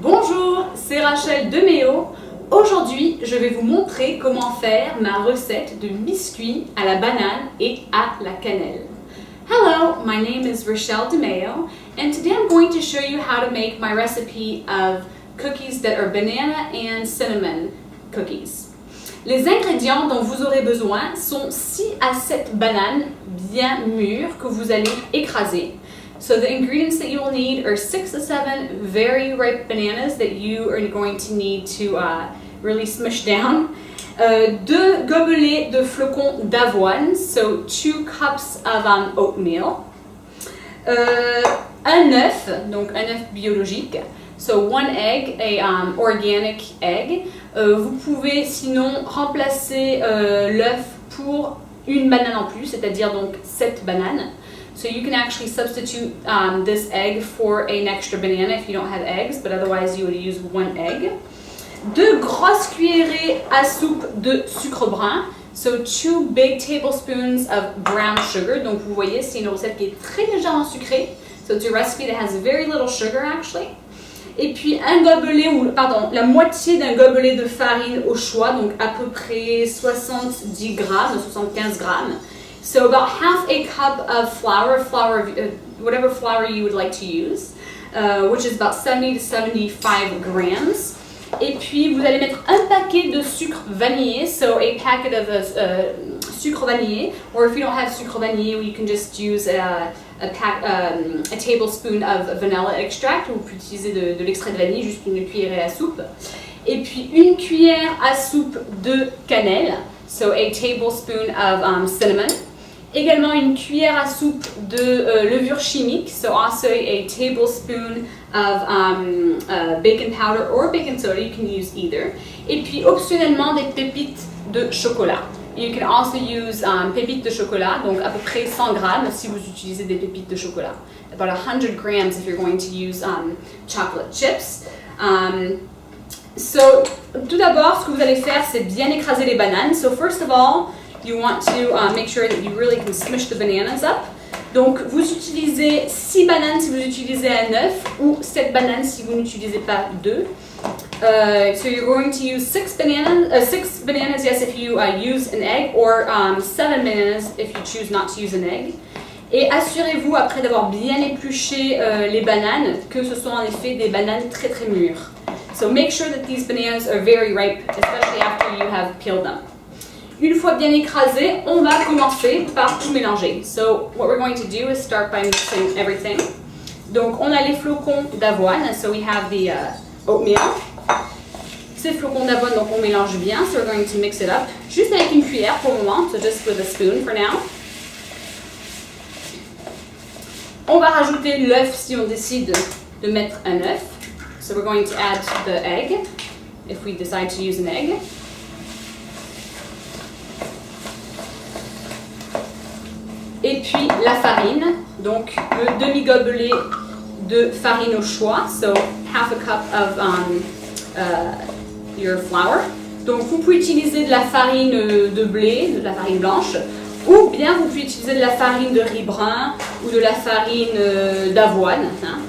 Bonjour, c'est Rachel de Méo. Aujourd'hui, je vais vous montrer comment faire ma recette de biscuits à la banane et à la cannelle. Hello, my name is Rachel de Méo, and today I'm going to show you how to make my recipe of cookies that are banana and cinnamon cookies. Les ingrédients dont vous aurez besoin sont 6 à 7 bananes bien mûres que vous allez écraser. So the ingredients that you will need are 6 to 7 very ripe bananas that you are going to need to really smush down. 2 gobelets de flocons d'avoine, so 2 cups of oatmeal. Un œuf, donc un œuf biologique. So 1 egg, a organic egg. Vous pouvez sinon remplacer l'œuf pour une banane en plus, c'est-à-dire donc 7 bananes. So you can actually substitute this egg for an extra banana if you don't have eggs, but otherwise you would use 1 egg. 2 grosses cuillerées à soupe de sucre brun. So 2 big tablespoons of brown sugar. Donc vous voyez, c'est une recette qui est très légèrement sucrée. So it's a recipe that has very little sugar actually. Et puis la moitié d'un gobelet de farine au choix, donc à peu près 70 grammes, 75 grammes. So about half a cup of flour, whatever flour you would like to use, which is about 70 to 75 grams. Et puis vous allez mettre un paquet de sucre vanillé, so a packet of sucre vanillé, or if you don't have sucre vanillé, you can just use a tablespoon of vanilla extract, ou vous pouvez utiliser de l'extrait de vanille, juste une cuillerée à soupe. Et puis une cuillère à soupe de cannelle, so a tablespoon of cinnamon. Également une cuillère à soupe de levure chimique, so also a tablespoon of baking powder or baking soda, you can use either. Et puis optionnellement des pépites de chocolat. You can also use pépites de chocolat, donc à peu près 100 grammes si vous utilisez des pépites de chocolat. About 100 grams if you're going to use chocolate chips. So tout d'abord, ce que vous allez faire, c'est bien écraser les bananes. So first of all, you want to make sure that you really can smush the bananas up. Donc, vous utilisez 6 bananes si vous utilisez un œuf, ou 7 bananes si vous n'utilisez pas 2. So you're going to use 6 bananas, yes, if you use an egg, or 7 bananas if you choose not to use an egg. Et assurez-vous, après d'avoir bien épluché les bananes, que ce sont en effet des bananes très très mûres. So make sure that these bananas are very ripe, especially after you have peeled them. Une fois bien écrasé, on va commencer par tout mélanger. So what we're going to do is start by mixing everything. Donc on a les flocons d'avoine, so we have the oatmeal. Ces flocons d'avoine, donc on mélange bien, so we're going to mix it up. Juste avec une cuillère pour le moment, so just with a spoon for now. On va rajouter l'œuf si on décide de mettre un œuf. So we're going to add the egg, if we decide to use an egg. Et puis la farine, donc le demi-gobelet de farine au choix, so half a cup of your flour. Donc vous pouvez utiliser de la farine de blé, de la farine blanche, ou bien vous pouvez utiliser de la farine de riz brun ou de la farine d'avoine. Hein.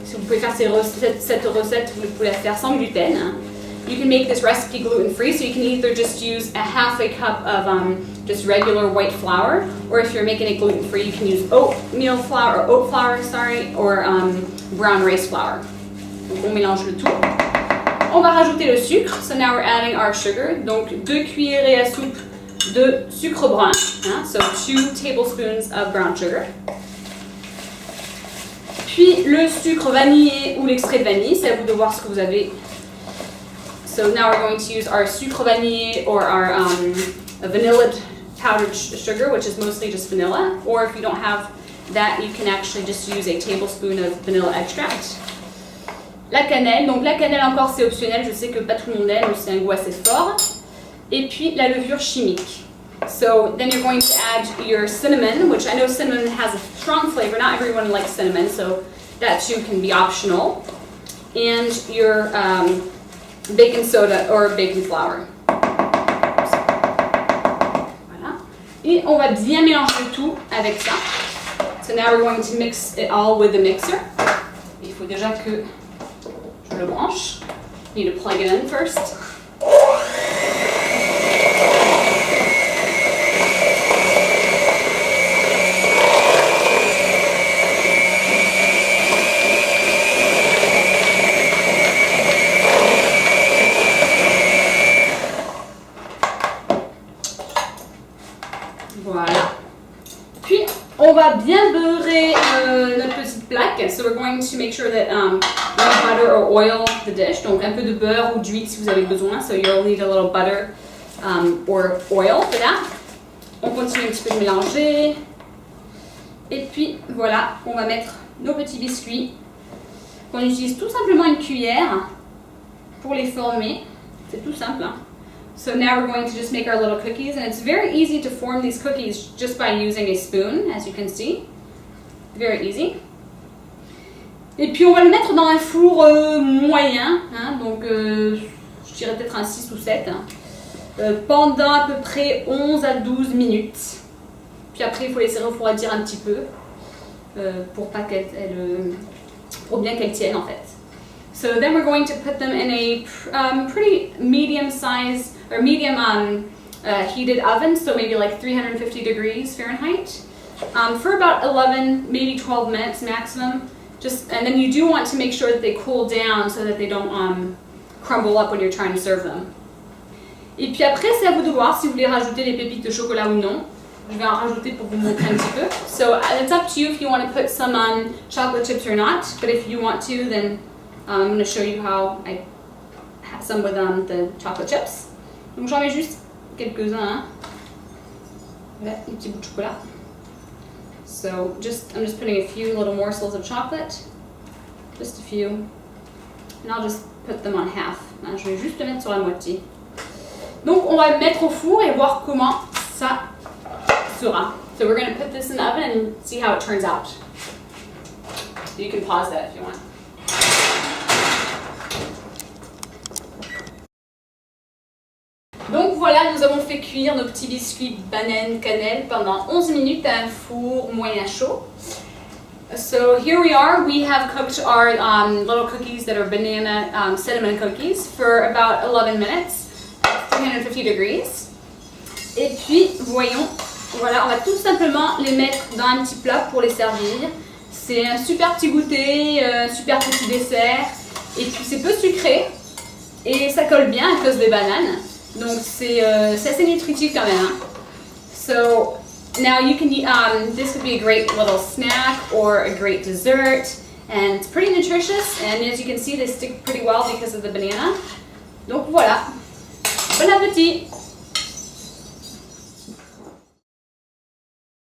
Si vous pouvez faire cette recette, vous pouvez la faire sans gluten. Hein. You can make this recipe gluten-free, so you can either just use a half a cup of just regular white flour, or if you're making it gluten-free, you can use oatmeal flour, or oat flour, sorry, or brown rice flour. Donc on mélange le tout. On va rajouter le sucre, so now we're adding our sugar. Donc 2 cuillerées à soupe de sucre brun, hein, so 2 tablespoons of brown sugar. Puis le sucre vanillé ou l'extrait de vanille, c'est à vous de voir ce que vous avez. So now we're going to use our sucre vanillé or our vanilla powdered sugar, which is mostly just vanilla. Or if you don't have that, you can actually just use a tablespoon of vanilla extract. La cannelle, donc la cannelle encore c'est optionnel, je sais que pas tout le monde aime, c'est un goût assez fort. Et puis la levure chimique. So then you're going to add your cinnamon, which I know cinnamon has a strong flavor, not everyone likes cinnamon, so that too can be optional. And your baking soda or baking flour. Voilà. Et on va bien mélanger le tout avec ça. So now we're going to mix it all with the mixer. Il faut déjà que Je le branche. Need to plug it in first. Voilà. Puis, on va bien beurrer notre petite plaque. So we're going to make sure that we butter or oil the dish. Donc un peu de beurre ou d'huile si vous avez besoin. So you'll need a little butter or oil for that. On continue un petit peu de mélanger. Et puis voilà, on va mettre nos petits biscuits. On utilise tout simplement une cuillère pour les former. C'est tout simple, hein? So now we're going to just make our little cookies, and it's very easy to form these cookies just by using a spoon, as you can see. Very easy. Et puis on va le mettre dans un four moyen, hein, donc je dirais peut-être un 6 ou 7, hein, pendant à peu près 11 à 12 minutes. Puis après il faut laisser refroidir un petit peu pour bien qu'elle tienne en fait. So then we're going to put them in a pretty medium size or medium heated oven, so maybe like 350 degrees Fahrenheit, for about 11, maybe 12 minutes maximum. And then you do want to make sure that they cool down so that they don't crumble up when you're trying to serve them. Et puis après, c'est à vous de voir si vous voulez rajouter les pépites de chocolat ou non. Je vais en rajouter pour vous montrer un petit peu. So it's up to you if you want to put some chocolate chips or not, but if you want to, then I'm going to show you how I have some with the chocolate chips. Donc j'en mets juste quelques-uns. Hein. Voilà, des petits bouts de chocolat. So I'm just putting a few little morsels of chocolate. Just a few. And I'll just put them on half. Hein, je vais juste le mettre sur la moitié. Donc on va le mettre au four et voir comment ça sera. So we're going to put this in the oven and see how it turns out. You can pause that if you want. Donc voilà, nous avons fait cuire nos petits biscuits banane cannelle pendant 11 minutes à un four moyen chaud. So here we are, we have cooked our little cookies that are banana cinnamon cookies for about 11 minutes, 350 degrees. Et puis, voyons, voilà, on va tout simplement les mettre dans un petit plat pour les servir. C'est un super petit goûter, un super petit dessert. Et puis c'est peu sucré et ça colle bien à cause des bananes. Donc c'est assez nutritif quand même. Hein? So now you can this could be a great little snack or a great dessert, and it's pretty nutritious. And as you can see, they stick pretty well because of the banana. Donc voilà, bon appétit!